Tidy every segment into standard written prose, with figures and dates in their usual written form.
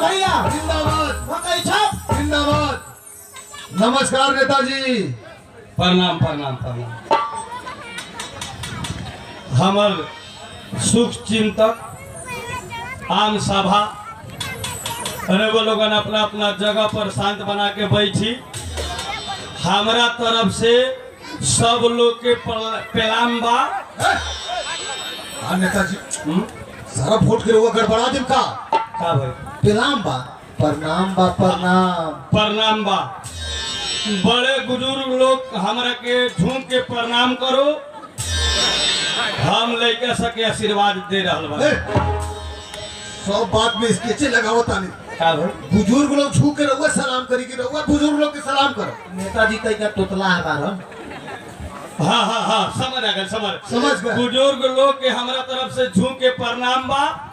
भैया जिंदाबाद। मकई छाप जिंदाबाद। नमस्कार नेताजी। प्रणाम प्रणाम प्रणाम। हमर सुख चिंतक आम सभा वो लोगन अपना अपना जगह पर शांत बना के बैठी। हमरा तरफ से सब लोग के प्रणाम बा। हाँ नेताजी सारा वोट के लोग गड़बड़ा दिन का भाई प्रणाम बा प्रणाम बा प्रणाम प्रणाम बा। बड़े बुजुर्ग लोग हमरा के झूम के प्रणाम करो। हम लड़के सके आशीर्वाद दे रहल बा। सब बात में स्केचे लगावत आने का भाई बुजुर्ग लोग झुक के रहुआ सलाम करी के रहुआ बुजुर्ग लोग के सलाम करो। नेताजी तय का तोतला है बारन हाँ हाँ हाँ समझ आ गए समझ गए। बुजुर्ग लोग के हमरा तरफ से झूम के प्रणाम बा।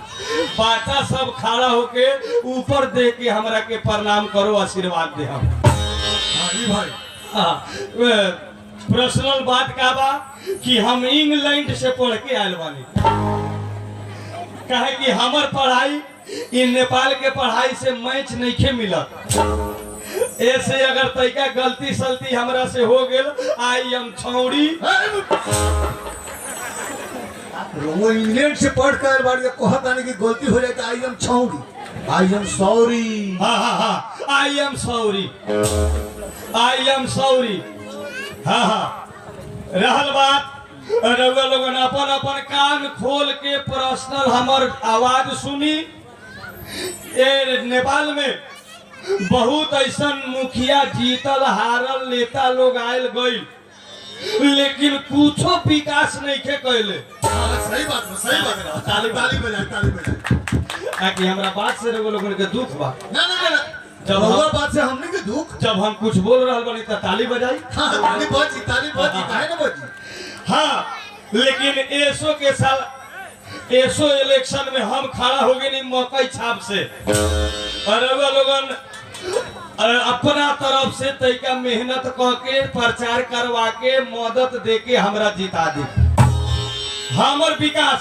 बाटा सब खड़ा होके ऊपर दे के हमरा के प्रणाम करो आशीर्वाद दे हम। हाँ जी भाई पर्सनल बात का बा कि हम इंग्लैंड से पढ़ के आयल बानी। कहे कि हमर पढ़ाई इन नेपाल के पढ़ाई से मैच नहीं खे मिलत। ऐसे अगर तैका गलती सलती हमरा से हो गेल आई एम छौड़ी। वो इंग्लैंड से पढ़ कर बाड़ी कहत आने की गलती हो जाए तो आई एम छौड़ी आई एम सॉरी। हाँ हाँ हाँ I am sorry I am sorry. हाँ हाँ रहल बात रउआ लोगन अपन अपन कान खोल के पर्सनल हमर आवाज सुनी। ए नेपाल में बहुत ऐसा मुखिया जीतल हारल नेता लोग आयल गई लेकिन कुछो विकास नहीं के कैले। सही बात है ताली ताली बजाए ताली बजाए। ताकि हमरा बात से रउआ लोगन के दुख बा। ना ना ना जब रउआ बात से हमने के दुख जब हम कुछ बोल रहल बानी त ताली बजाई। हाँ ताली बजी काहे ना बजी। हाँ लेकिन एसो के साल एसो इलेक्शन में हम खड़ा हो गए मकई छाप से और रउआ लोगन अपना तरफ से तैका मेहनत क के प्रचार करवा के मदद दे के हमरा जिता दी। हमर विकास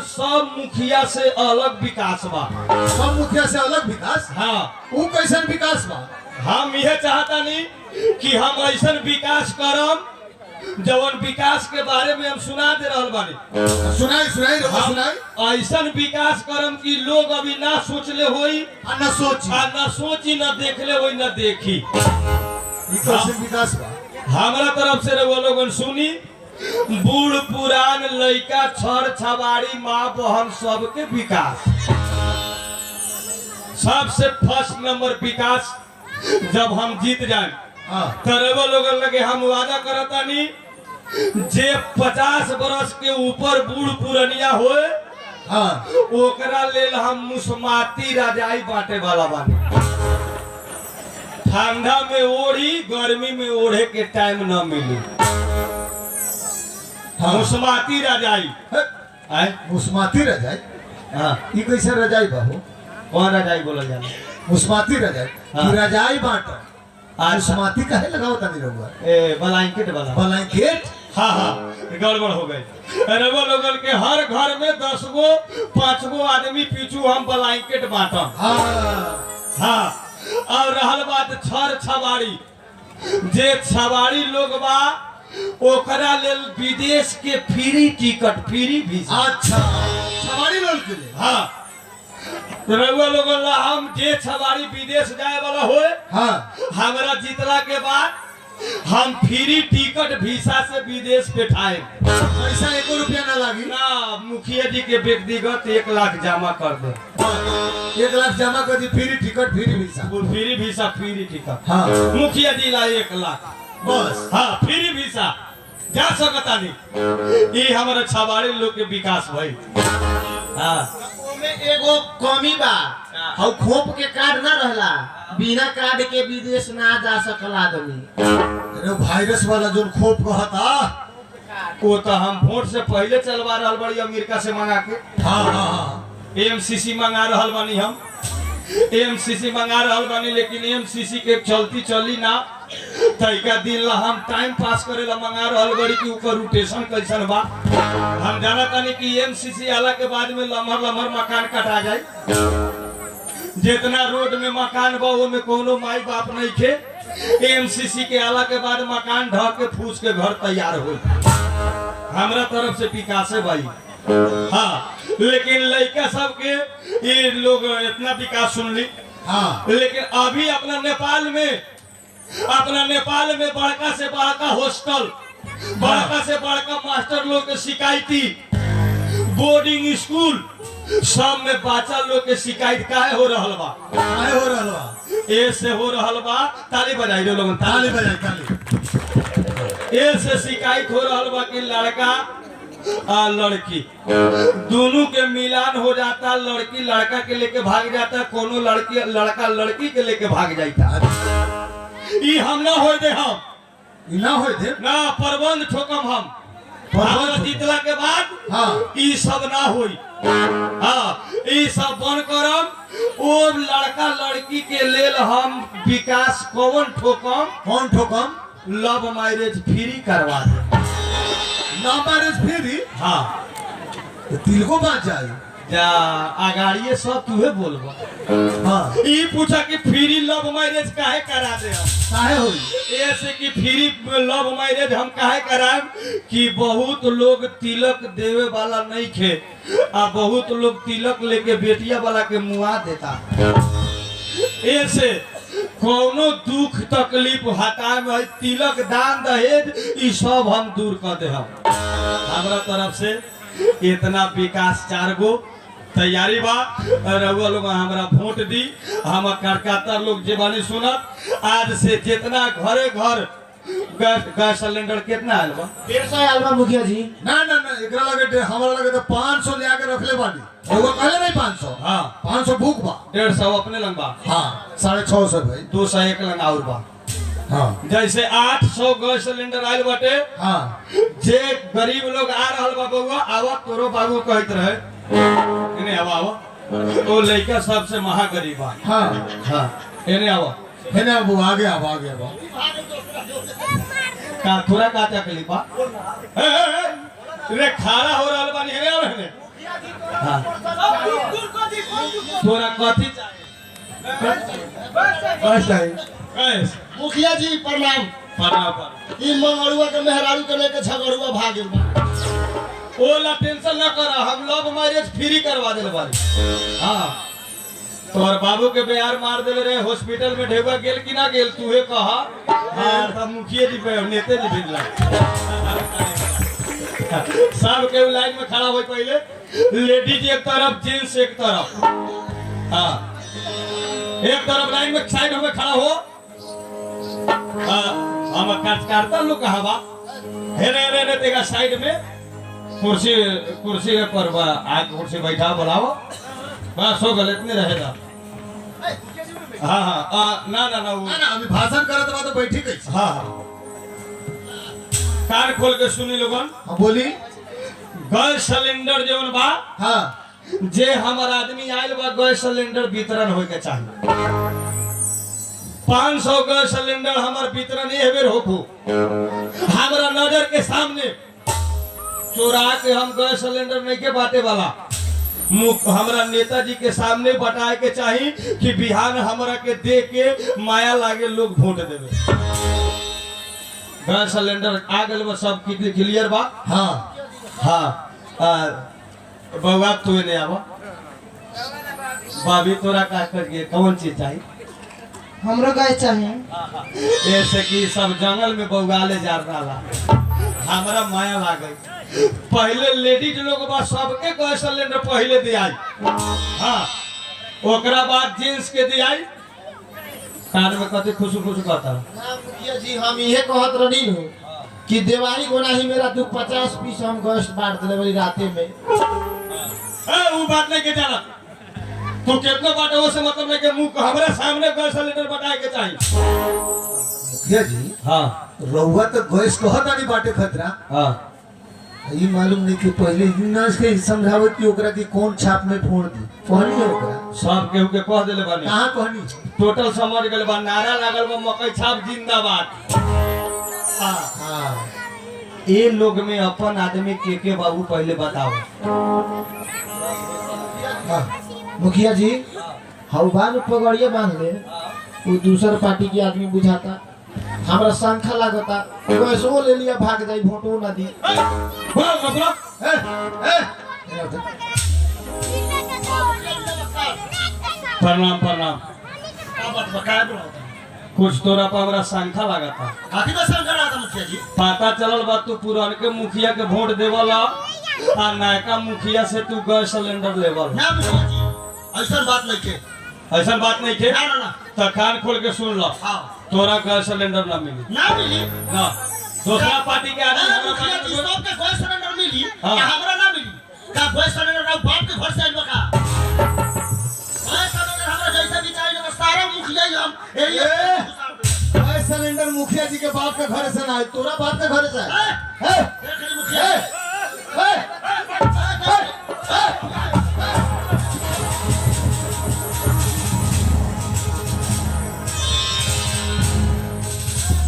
सब मुखिया से अलग विकास बा। सब मुखिया से अलग विकास। हाँ वो कैसन विकास बा। हम यह चाहता नहीं कि हम ऐसा विकास करम जवन विकास के बारे में हम सुना दे रहल बानी। सुनाई सुनाई रउआ सुनाई। ऐसा विकास करम कि लोग अभी ना सोचले होई आ ना सोची ना देखले होई ना देखी। ये कैसन विकास बा। हमरा तरफ से रउआ लोगन सुनी। बूढ़ पुरान लड़का छर छबाड़ी माँ बहन सबके विकास। सबसे फर्स्ट नंबर विकास जब हम जीत जाए तरह लोगन लगे हम वादा करतानी जे 50 बरस के ऊपर बूढ़ पुरनिया होए ओकरा लेल हम मुसमाती रजाई बांटे वाला बानी। ठंडा में ओढ़ी गर्मी में ओढ़े के टाइम न मिली। मुसमाती रजाई मुसमाती रजाई। हाँ ये कैसे रजाई बा हो। कौन रजाई बोला जाना मुसमाती रजाई। हाँ। रजाई बांटो मुसमाती काहे लगावता नहीं रहुआ। ब्लैंकेट वाला ब्लैंकेट। हाँ हाँ गड़बड़ हो गई। रउआ लोगन के हर घर में 10 गो 5 गो आदमी पीछू हम ब्लैंकेट बांटम। हाँ और रहल बात छर छबाड़ी जे छबाड़ी लोग बा ओकरा लेल विदेश के फ्री टिकट फ्री वीजा। अच्छा छबाड़ी लोग के लिए। हाँ रउआ लोगन ला हम जे छबाड़ी विदेश जाए वाला होए हमरा जीतला के बाद हम फ्री टिकट वीसा से विदेश बैठाए। पैसा 1 रुपया ना लागी ना मुखिया जी के व्यक्तिगत 1 लाख जमा कर दे। 1 लाख जमा कर दी free ticket free visa. Free visa free ticket. हाँ मुखिया जी ला 1 लाख बस। हाँ फ्री वीसा जा सकता नहीं। ये हमारा छबाड़ी लोग के विकास भाई। हाँ में एगो कमी बा। हम खोप के कार्ड ना रहला बिना कार्ड के विदेश ना जा सकला आदमी। अरे वायरस वाला जो खोप कहता वो तो हम वोट से पहले चलवा रहल बड़ी अमेरिका से मंगा के। हाँ एमसीसी मंगा रहल बानी हम। एमसीसी मंगा रहल बानी लेकिन एमसीसी के चलती चली ना तैका दिन ला हम टाइम पास करेला मंगा रहल गड़ी कि ऊपर रोटेशन कैसन बा। हम जाना तानी कि एमसीसी आला के बाद में लमहर लमहर मकान कटा जाए। जितना रोड में मकान बा वो में कोनो माई बाप नहीं खे। एमसीसी के आला के बाद मकान ढह के फूस के घर तैयार हो। हमरा तरफ से विकास है भाई। हाँ, लेकिन लड़का सबके ये लोग इतना विकास सुन ली। हाँ लेकिन अभी अपना नेपाल में बड़का से बड़का हॉस्टल, बड़का से बड़का मास्टर लोग के शिकायती, बोर्डिंग स्कूल सब में बच्चा लोग के शिकायत काहे हो रहल बा? काहे हो रहल बा? ए से हो रहल बा। ताली बजाई दो लोगन, ताली बजाई ताली। ए से शिकायत हो रहल बा कि लड़का आ लड़की दोनों के मिलान हो जाता। लड़की लड़का के लेके भाग जाता, कोनो लड़का लड़की के लेके भाग जाता। ई हम ना होय दे, हम ई ना होय दे ना प्रबंध ठोकम हम। प्रबंध जीतला के बाद हाँ ई सब ना होई। हाँ, ई सब बंद करम। ओ लड़का लड़की के लेल हम विकास कौन ठोकम? कौन ठोकम? लव मैरिज फ्री करवा दे। Love marriage free? हाँ, तो तिलको बात जाए जा आगाड़िए सब तुहे बोलबा। हाँ ई पूछा कि फ्री लव मैरिज काहे करा दे हम? काहे होई? ऐसे कि फ्री लव मैरिज हम काहे कराएब कि बहुत लोग तिलक देवे वाला नहीं खे, आ बहुत लोग तिलक लेके बेटिया वाला के मुआ देता। ऐसे कोनो दुख तकलीफ हटाए में तिलक दान दहेज ई सब हम दूर कर दे। हम हमरा तरफ से इतना विकास 4 गो तैयारी बा। रउआ लोग हमरा वोट दी। हम कार्यकर्ता लोग जे बानी सुनत, आज से जितना घरे घर गैस सिलेंडर कितना आयल बा? 150 आयल बा मुखिया जी। ना ना ना, एकरा लगे हमरा लगे तो 500 ले आके रखले बानी। एगो कहले नहीं 500। हाँ, 500 भूख बा। 150 अपने लंग बा। हाँ 650 भाई। 201 लंग और बा। हाँ जैसे 800 गैस सिलेंडर आयल बाटे। हाँ जे गरीब लोग आ रहल बा, बउआ आवा तोरो बाबू कहत रहे इने आवा ओ लइका सबसे महागरीब बा। हाँ हाँ, इने आवा है ना वो आगे अब आगे अब का थोड़ा का तकलीफ बा। रे खारा हो रहल बानी, इने आवे ने। हाँ, तोरा कथी चाहिए? कैस मुखिया जी प्रणाम। प्रणाम। ई मंगरुआ के मेहरारू के लेके झगड़ुआ भाग गेल बा। ओला टेंशन ना कर, हम लव मैरिज फ्री करवा देले बानी। हाँ, तोर बाबू के बेयार मार देले रहे हॉस्पिटल में, ढेबा गेल कि ना गेल तूहे कहा। हाँ, तब मुखिया जी पे नेते जी भेजला। सब के लाइन में खड़ा हो, पहले लेडीज एक तरफ जेंट्स एक तरफ। हाँ, एक तरफ लाइन में साइड में खड़ा हो। हम कार्यकर्ता लोग कहा बा हेरे तेगा साइड में कुर्सी पर आग कुर्सी बैठा बुलाओ बस हो गलत नहीं रहेगा। हाँ हाँ, ना ना ना वो अभी भाषण करत बा तो बैठी कैसे? हाँ हाँ, कान खोल के सुनी लोगन। हाँ बोली। गैस सिलेंडर जौन बा, हाँ जे हमार आदमी आयल बा गैस सिलेंडर वितरण होए के चाहिए। 500 गैस सिलेंडर हमार वितरण ये बेर होखो। हमारा नजर के सामने चोरा के हम गैस सिलेंडर नहीं के बाटे वाला। हमरा नेताजी के सामने बताए के चाहिए कि बिहान हमरा के दे के माया लागे लोग वोट देवे। गैस सिलेंडर आ गए बा, सब क्लियर बा। हाँ हाँ, बउआ तू ने आवा। भाभी तोरा का करिए कौन चीज चाहिए? हमरो गाय चाहिए। ऐसे कि सब जंगल में बउगाले जा रहा, हमरा माया लागे। पहले लेडीज लोग बा सबके गैस सिलेंडर पहले दियाई। हाँ, ओकरा बाद जेंट्स के दियाई। कान में कते खुशू खुशू कहता। ना मुखिया जी, हम इहे कहत रहनी हो कि दिवाली गोना ही मेरा तू 50 पीस हम गैस बांट देले वाली राते में। वो बात नहीं के जाना तू कितना बात है, से मतलब नहीं के मुंह हमारे सामने गैस सिलेंडर बताए के चाहिए। मुखिया जी हाँ रउआ तो गैस कहता नहीं बाटे खतरा। हाँ, ये मालूम नहीं कि पहले यूनास के समझावत कि ओकरा की कौन छाप में फोड़ दी। कहनी ओकरा सब केहू के कह देले बानी कहाँ कहनी टोटल समझ गए बा नारा लागल बा मकई छाप जिंदाबाद। हाँ ये लोग में अपन आदमी के बाबू पहले बताओ। मुखिया जी हौबान पगड़िया बांध ले वो दूसर पार्टी के आदमी बुझाता हमरा शंखा लागता कैसो ले लिया भाग जाई वोटो ना दी। बोलो ना बोलो। प्रणाम प्रणाम। कुछ तोरा पर हमरा शंखा लगा था। काफी का शंखा लगा था मुखिया जी। पता चलल बा तू पुरान के मुखिया के वोट देवला आ नयका मुखिया से तू गैस सिलेंडर लेवल। ना मुखिया जी ऐसा बात नहीं के। ऐसा बात नहीं के। ना ना ना। तो कान खोल के सुन लो। हाँ। तोरा गैस सिलेंडर ना मिली। ना मिली। ना दूसरा पार्टी के आदमी हमरा मुखिया पार्टी जी के सबके गैस सिलेंडर मिली हाँ। या हमरा ना मिली। का गैस सिलेंडर ना बाप के घर से आइल बका। गैस सिलेंडर हमरा जैसा बिचारी तो सारा मुखिया ही हम गैस सिलेंडर मुखिया जी के बाप के घर से ना है तोरा बाप के घर से है। देख ली मुखिया जी।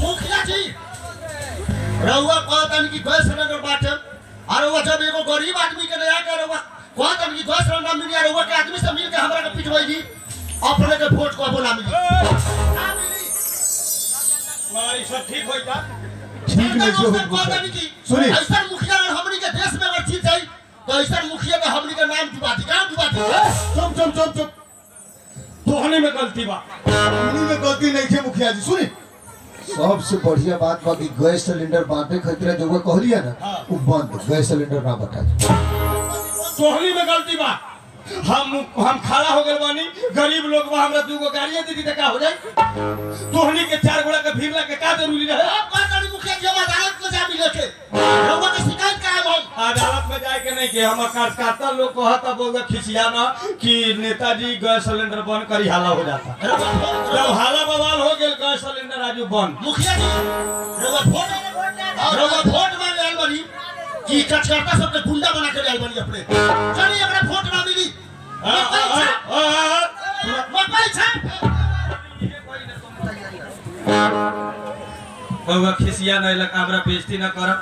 मुखिया जी रउआ कहतन कि गैस सिलेंडर बाटे और रउआ जब एगो गरीब आदमी के नया के रउआ कहतन कि गैस सिलेंडर मिली और रउआ के आदमी से मिल के हमरा के पिटवाई दी अपने के वोट को बोला मिली ना मिली। हमारी सब ठीक होई का। ठीक नहीं जो कहतन कि सुनी। ऐसा मुखिया हमनी के देश में अगर जीत जाई तो ऐसा मुखिया के हमनी के नाम डुबाती का डुबाती। चुप तोहनी में गलती बा। इन्हीं में गलती नहीं थी मुखिया जी सुनी। सबसे बढ़िया बात बा कि गैस सिलेंडर बांटे खतरा जो वो कहलिया ना वो बंद गैस सिलेंडर ना बटा। तोहनी में गलती बा। हम खड़ा हो गए बानी गरीब लोग बा हमरा दूगो गाड़ियां दे दी त का हो जाई। तोहनी के चार गोड़ा के भीड़ के का जरूरी रहे। अब कहतन मुखिया जी हम अदालत में जा मिले के रउआ के शिकायत कराए हम। अदालत में जाए के नहीं के हम कार्यकर्ता लोग कहता बोल खिसिया ना कि नेताजी गैस सिलेंडर बंद करी हाला हो जाता। जब हाला बवाल हो गया गैस सिलेंडर आज बंद। मुखिया जी रउआ वोट मांगे आइल बनी कि कार्यकर्ता सबके गुंडा बना के आइल बनी अपने चलिए हमरा वोट ना मिली। मकई छाप बाबा खिसिया नहीं लगा हमरा बेइज्जती ना करब।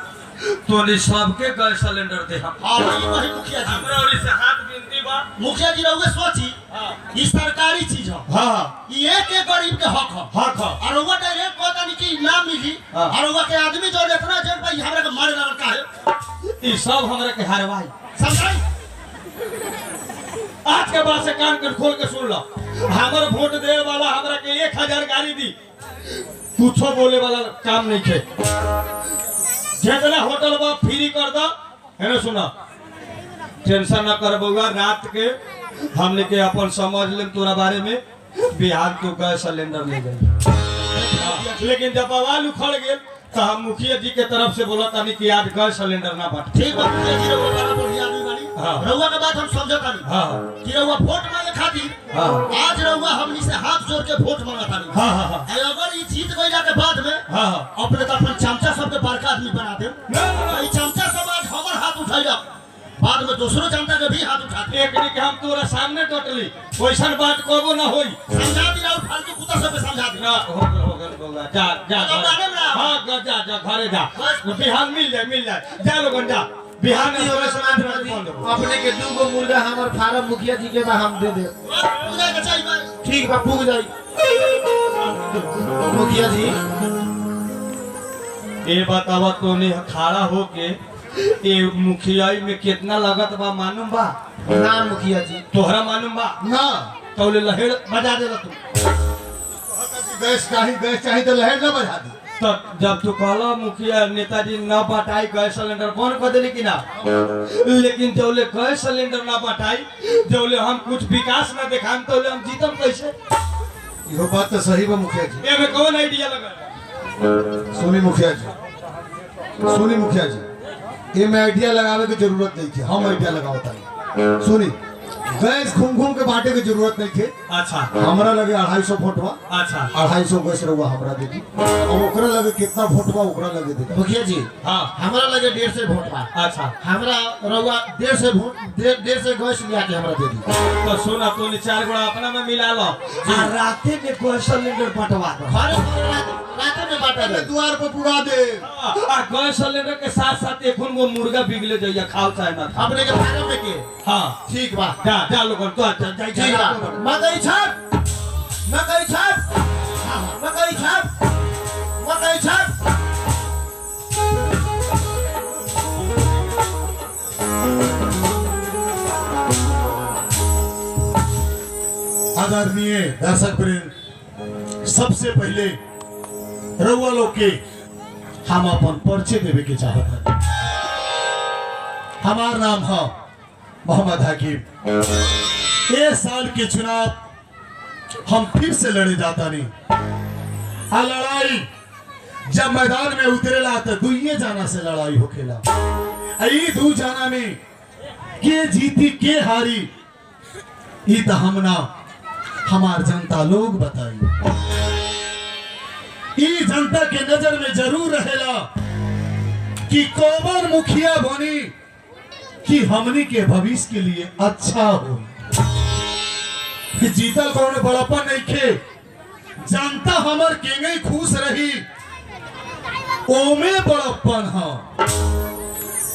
तोनी सबके गैस सिलेंडर दे हम। हां वही मुखिया जी हमरा और से हाथ बिनती बा। मुखिया जी रउआ सोची ई सरकारी चीज है। हां ई एक गरीब के हक है। हक ह। और रउआ डायरेक्ट कहता कि ना मिली और रउआ के आदमी जो इतना जेल भाई हमरा के मारे लगल का है ई सब हमरा के हरवाई। समझाई। आज के बाद से कान कर खोल के सुन लो। हमर वोट दे वाला हमरा के 1000 गाड़ी दी कुछो बोले वाला काम नहीं थे। जितना होटल बा फ्री कर दो है ना। सुना टेंशन ना कर बउआ रात के हमने के अपन समझ ले तोरा बारे में बिहार तो गैस सिलेंडर ले गई। लेकिन जब बवाल उखड़ गेल तो हम मुखिया जी के तरफ से बोला तानी कि आज गैस सिलेंडर ना बांट। ठीक बा मुखिया जी रउआ बड़ा बढ़िया आदमी बानी। हाँ। रउआ के बात हम समझत तानी। हाँ कि रउआ वोट मांगे खातिर हाँ आज रउआ हमनी से हाथ जोड़ के वोट मांगत तानी। हाँ हाँ हाँ अगर ई जीत गइला के बाद में हाँ हाँ अपने तो अपन चमचा सबके बड़का आदमी बना दे। ना, ई चमचा सब आज हमर हाथ उठाइलक बाद में दूसरो जनता के भी हाथ उठाते। एक के हम तोरा सामने टोटली वैसन बात कबो ना होई। समझा दी और फालतू कुत्ता सब के समझा दी। ना हो गल जा जा हां जा घरे जा बिहान मिल जाए जा लोगन जा बिहान में तोरा समाज में अपने के दूगो मुर्गा हमर फार्म मुखिया जी के बा हम दे दे। पूजा के चाहिए बा। ठीक बा पूग जाई। मुखिया जी ये बतावा तोने खड़ा होके ये मुखियाई में कितना लागत बा मालूम बा। ना मुखिया जी तोहरा मालूम बा ना तौले लहेड़ बजा देला तू। गैस चाहिए तो लहर ना बजा दी। तो जब तू कहला मुखिया नेताजी न बटाई गैस सिलेंडर बंद कर देली कि ना। लेकिन जौले गैस सिलेंडर ना बटाई जौले हम कुछ विकास ना दिखाम तौले हम जीतम कैसे। यो बात तो सही बा मुखिया जी। एमे कौन आइडिया लगा। सुनी मुखिया जी ये में आइडिया लगावे की जरूरत नहीं थी हम आइडिया लगावता सुनी गैस घूम घूम के बांटे की जरूरत नहीं थे। अच्छा हमरा लगे 250 वोटवा, अच्छा 250 गैस रहुआ हमरा दे दी। और ओकरा लगे कितना वोटवा ओकरा लगे दे दी। मुखिया जी हाँ हमरा लगे 150 वोटवा, अच्छा हमरा रहुआ 150 वोट 150 गैस लिया के हमरा दे दी। तो सुना तू 4 गोड़ा अपना में मिला लो आ राते में गैस सिलेंडर बंटवा दो। राते में बांटा दे, द्वार पर पुरा दे। आ गैस सिलेंडर के साथ साथ एक वो मुर्गा बिगले जाइए खाओ चाहे ना खाओ। अपने के फार्म में के हाँ ठीक बा। जा जा लोगन तो जा ठीक बा। मकई छाप, मकई छाप, मकई छाप, मकई छाप। आदरणीय दर्शक वृंद, सबसे पहले रउआ लोग के हम अपन परिचय देवे के चाहत हैं। हमार नाम है मोहम्मद हकीम। ये साल के चुनाव हम फिर से लड़े जाता नहीं। आ लड़ाई जब मैदान में उतरेला तो दुइये जाना से लड़ाई होखेला। ई दू जाना में के जीती के हारी ई तो हमना हमार जनता लोग बताई। ई जनता के नजर में जरूर रहेला कि कौन मुखिया बनी कि हमनी के भविष्य के लिए अच्छा हो। जीतल कौन बड़प्पन नहीं खे, जनता हमर केंगे खुश रही ओमे बड़प्पन हा।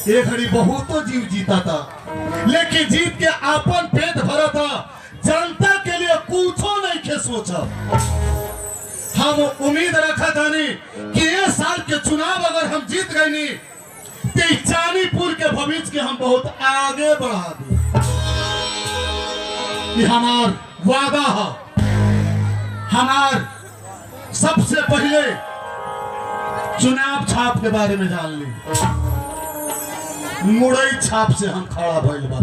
एक घड़ी बहुतो जीव जीता था, लेकिन जीत के आपन पेट भरा था, जनता के लिए कुछो नहीं खे सोचा। हम उम्मीद रखा था कि ये साल के चुनाव अगर हम जीत गए नहीं तो चानीपुर के भविष्य के हम बहुत आगे बढ़ा दे। ये हमार वादा है। हमार सबसे पहले चुनाव छाप के बारे में जान ली। मुड़ई छाप से हम खड़ा भइल बा।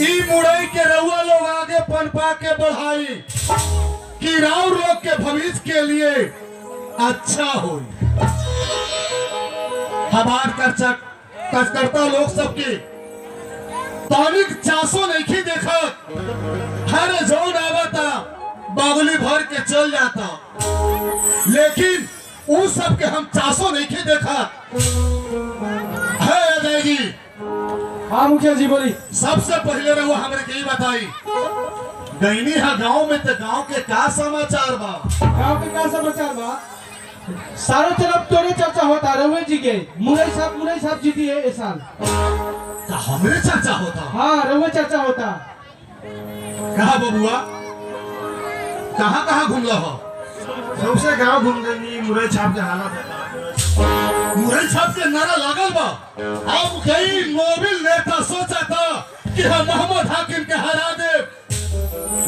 ई मुड़ई के रउआ लोग आगे पनपा के बढ़ाई कि राउर लोग के भविष्य के लिए अच्छा हो। हमार कार्यकर्ता लोग सबके तानिक चासो नहीं देखा, हर जोन आवता बागली भर के चल जाता, लेकिन उस सब के हम चासो नहीं देखा है। अजय जी हाँ मुखिया जी बोली। सबसे पहले रहो हमरे के बताई गईनी है गांव में, तो गांव के का समाचार बा? गाँव के क्या समाचार बा? सारों तरफ तोरे चर्चा होता रघुवे जी के। मुरई साहब जीती है इस साल। का हमरे चर्चा होता? हाँ रघुवे चर्चा होता। कहा बबुआ, कहाँ कहाँ घूमला हो? सबसे गांव घूम गई। मुरई छाप के हालत है, मुरई छाप के नारा लागल बा। अब कई मोबिल नेता सोचा था कि हम मोहम्मद हाकिम के हरा दे,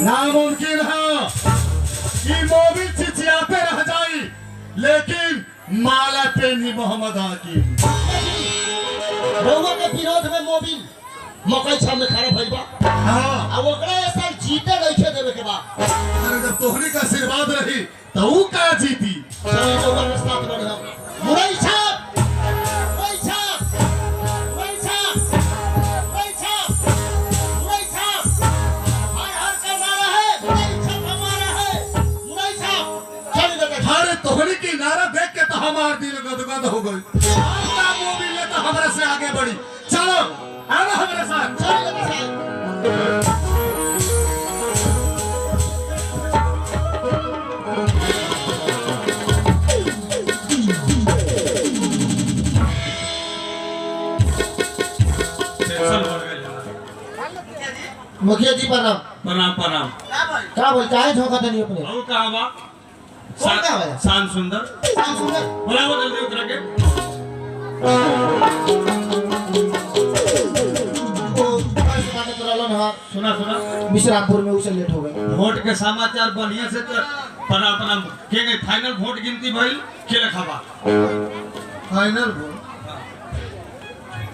नामुमकिन है। कि मोबिल चिचियाते रह जाई, लेकिन माला पे नहीं मोहम्मद हाकिम। रउआ के विरोध में मोबिल मकई छाप में खड़ा भइल बा। हाँ, अब ओकरा ये साल जीते नहीं देवे के बा। अरे जब तोहरी का आशीर्वाद रही तो ऊ का जीती। चलो रउआ के साथ बढ़े हम। मुरई छाप, मुरई छाप, मुरई छाप, मुरई छाप, मुरई छाप। हर हर का नारा है, मुरई छाप हमारा है। मुरई छाप चल बेटा। अरे तोहरी की नारा देख के तो हमार दिल गदगद हो गई। आपका मोबिल ने तो हमारे से आगे बढ़ी। चलो आओ हमारे साथ। चल बेटा। मुखिया जी प्रणाम। प्रणाम प्रणाम। का बोलता है झोंका तनी अपने? और कहाँ बा? कौन कहाँ बा? शान सुंदर शाम सुंदर बुलाओ जल्दी उतरा के। वो बस माने तो रहलन हा सुना सुना मिश्रामपुर में उसे लेट हो गए। वोट के समाचार बढ़िया से तो प्रणाम के गए। फाइनल वोट गिनती भइल के रखा फाइनल वोट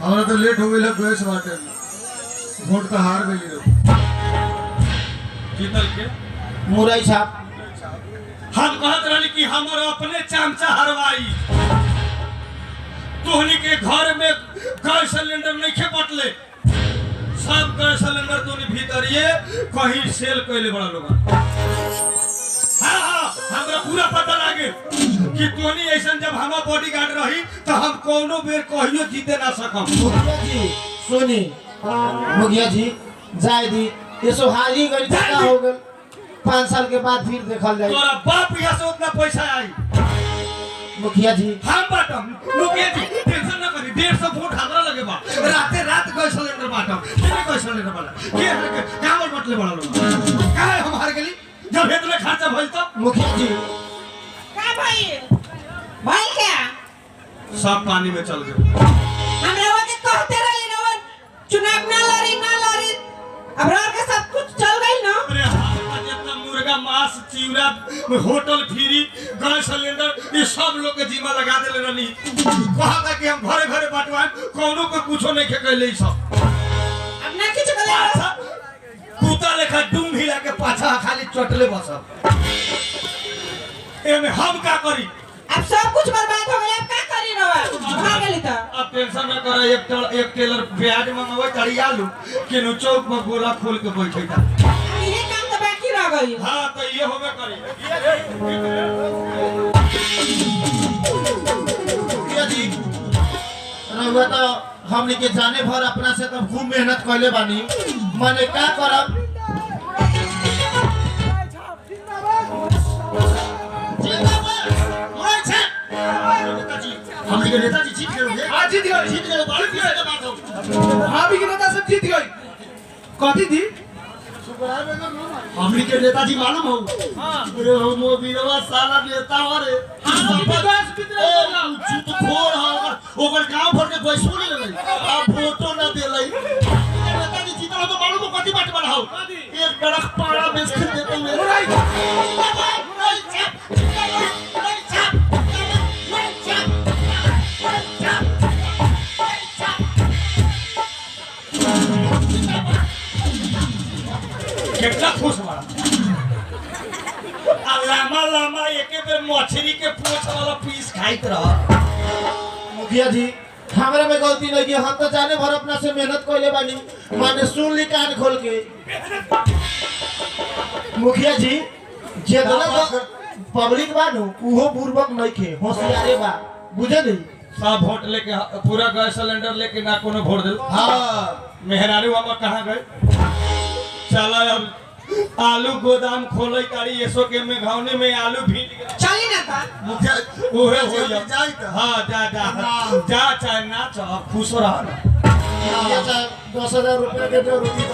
हमारा तो लेट हो गई है। गैस बाटे वोट का हार गई है। जीतल के मुरई छाप हम कहत रही कि हमारा अपने चमचा हरवाई। तोहनी के घर में गैस सिलेंडर नहीं खे बटले, सब गैस सिलेंडर तो भीतर ये कहीं सेल कैले बड़ा लोग। हाँ हाँ हमरा पूरा पता लागे कि तोनी ऐसा जब हमारा बॉडीगार्ड रही तो हम कोनो बेर कहियो जीते ना सकम। मुखिया जी सुनी, मुखिया जी जाए दी ये सो हाजी गई का हो गए 5 साल के बाद फिर देखल जाए। तोरा बाप यहाँ से उतना पैसा आई मुखिया जी हम बाटम। मुखिया जी टेंशन ना करी 150 वोट हमरा लगे बा राते रात गैस सिलेंडर बाटम किने गैस सिलेंडर वाला के कामल बटले बड़ा लोग काहे हम हार गेली जब हेतले खर्चा भइल तो। मुखिया जी का भाई क्या सब पानी में चल गए। हमरा के कहते रही न चुनाव ना लड़ी अब रह के सब कुछ चल गई ना। अरे हाँ जितना मुर्गा मांस चिवड़ा होटल फ्री गैस सिलेंडर ये सब लोग के जिम्मा लगा देले रहनी। कहा था कि हम घरे घरे बांटवाएं कोनो को कुछो नहीं खेले सब। अब ना कुछ करे अच्छा कुत्ता लेखा डूम हिला के पाछा खाली चटले बसब। एमे हम का करी? अब सब कुछ बर्बाद हो गया। अब का करी रवा भाग गेली त। अब टेंशन ना कर एक टेलर प्याज मंगवा चढ़ी आलू केनु चौक में गोला खोल के बैठे था। ये काम तो बाकी रह गई। हां तो ये होबे करी। मुखिया जी रहुआ तो हमनी के जाने भर अपना से तो खूब मेहनत कैले बानी, माने का करब। हमनी के नेताजी जीत गए। हां जीत गए बात हो। भाभी के नेता सब जीत गई। कथी थी हमनी के नेताजी मालूम हो? अरे हो मोबिलवा साला नेता हरे चुप खोर ह ओकर गांव भर के पैसो ले ले आ फोटो ना देलै। नेताजी जीतल तो मालूम हो कथी बात बना हो? एक डरक पाड़ा बेच के देते हुए कितना खुश बड़ा। लामा लामा एके बेर मछली के पूंछ वाला पीस खाइत रह। मुखिया जी हमरा में गलती नहीं की, हम तो जाने भर अपना से मेहनत कैले बानी, माने सुन ली कान खोल के। मुखिया जी जे पब्लिक बानू उहो बुर्बक नहीं खे, होशियारे बा, बुझे नहीं। सब वोट लेके पूरा गैस सिलेंडर लेके ना कोनो वोट दिल। हाँ मेहरारू हम कहाँ गए? चला अब आलू गोदाम खोले तारी एसो के में घावने में आलू भीग गए। चली ना ता मुखिया ओहे हो जा। जाई त हाँ जा चाहे ना चाह खुश रह। 10,000 रुपया के दो रुपये